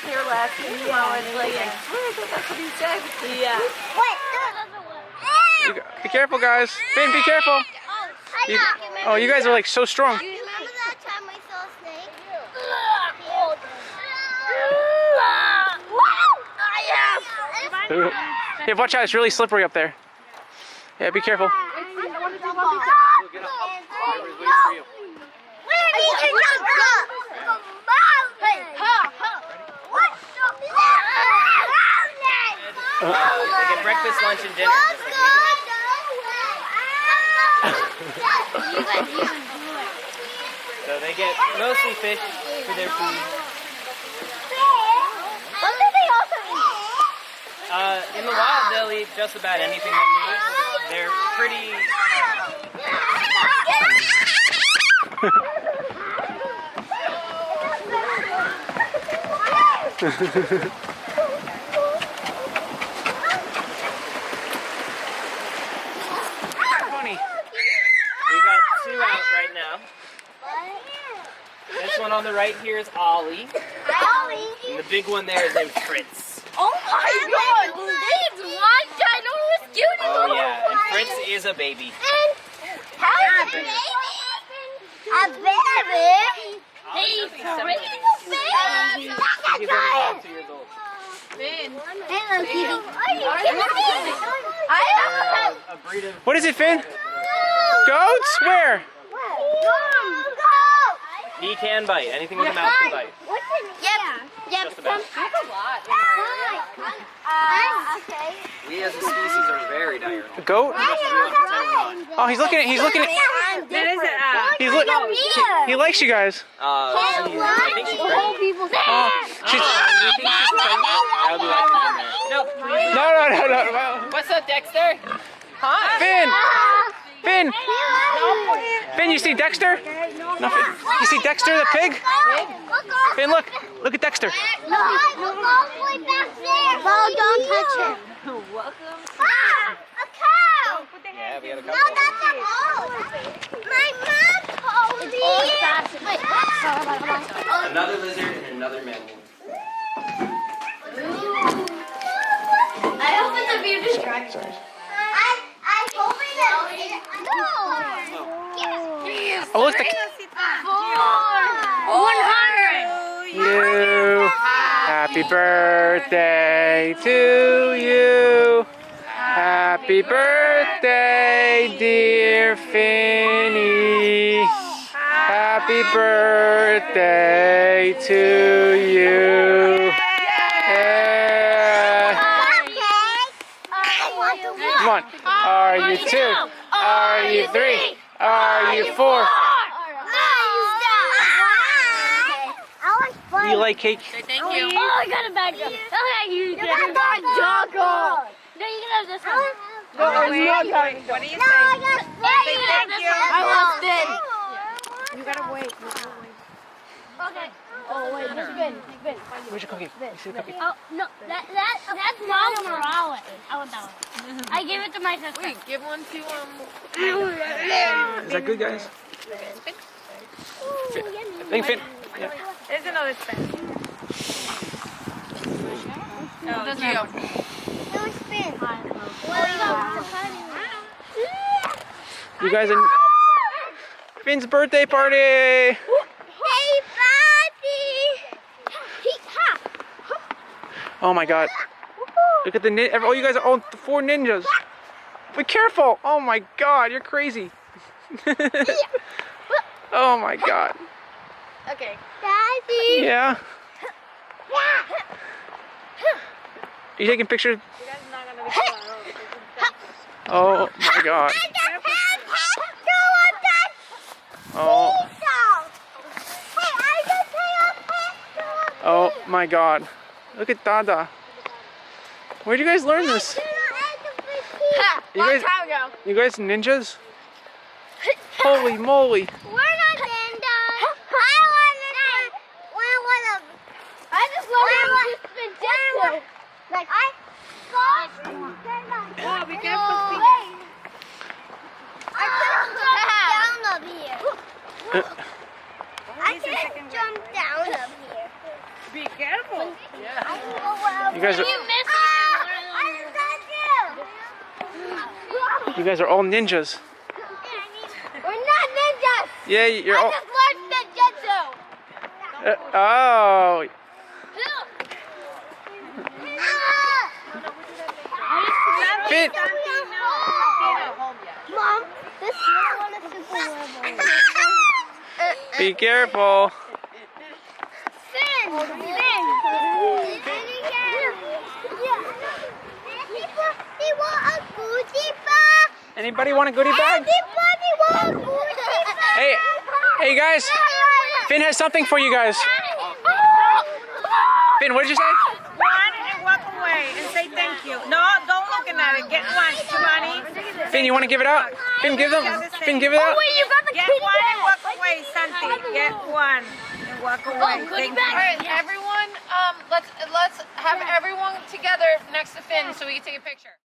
here last week. Yeah. It's like, I thought that's what he said. Yeah. What? Be careful, guys. Finn, be careful. Oh, you guys are like so strong. Do you remember that time we saw a snake? Yeah, watch out, it's really slippery up there. Yeah, be careful. They get breakfast, lunch, and dinner. So they get mostly fish for their food. What do they also eat? In the wild, they'll eat just about anything that moves. They're pretty. Funny. We got two out right now. This one on the right here is Ollie. And the big one there is named Fritz. Oh my god! It's one ginormous cutie. Oh yeah, and Fritz is a baby. How is a baby? A baby? He's He's a baby. He's only 2 years old. Hello, kitty. I have A breed of. What is it, Finn? Goats? Where? He can bite. Anything with a mouth can bite. Yep. Just about. Okay. We as a species are very diurnal. A goat? Oh, he's looking at. He's he likes you guys. I think she's pregnant. Oh, she's. Do you think she's pregnant? I would be like to No. What's up, Dexter? Hi. Finn. Finn, you see Dexter? No, Finn. You see Dexter the pig? Finn, look. Look at Dexter. Look all the way back there. Well, don't touch him. Welcome. A cow. Yeah, we got a No, couple. that's a pole. My mom told me. Another lizard and another mammal. I hope it's a few distractions. I told me that. No. Oh, look. 100. You. Happy birthday to you. Happy birthday, dear Finny. Happy birthday to you. Yeah. Come on. Are you 2? Are you 3? Are you 4? Do you like cake? Thank you. Oh, I got a bag. Okay, you get a dog. No, you can have this one. What do you say? I got Thank you. I want this. You gotta wait. Okay. Oh wait, this bin. Where's your cookie? You see the cookie? Oh no, that's Mom's Morales. I want that one. I gave it to my sister. Wait, give one to Is that good, guys? I think Finn. Yeah. There's another spin. Oh, Gio. No spin. You guys are Finn's birthday party. Hey, Bobby! Oh my God! Look at the oh, you guys are all 4 ninjas. Be careful! Oh my God, you're crazy. Oh my God. Okay. Daddy! Yeah. You taking pictures? You guys are not gonna be so Oh my God. Oh. Oh my God. Look at Dada. Where'd you guys learn this? You guys ninjas? Holy moly. We're not ninjas. I just learned to spin jitsu. Like Oh, be careful. I couldn't jump down up here. I can't jump down up here. Be careful. You guys are. You missed You guys are all ninjas. We're not ninjas. Yeah, you're all. I just learned ninjutsu. Oh. Finn. Mom, this one is super level. Be careful. Finn. They want a goodie bag. Anybody want a goodie bag? Everybody want a goodie bag. Hey guys. Finn has something for you guys. Finn, what did you say? One and walk away and say thank you. No, don't look at it. Get one, Giovanni. Finn, you want to give it out? Finn, give them. Finn, give it out. Wait, you got the Get goodie one and bag. walk away, Santi. Get one and walk away. goodie Thank bag. you. All right, everyone, let's have everyone together next to Finn so we can take a picture.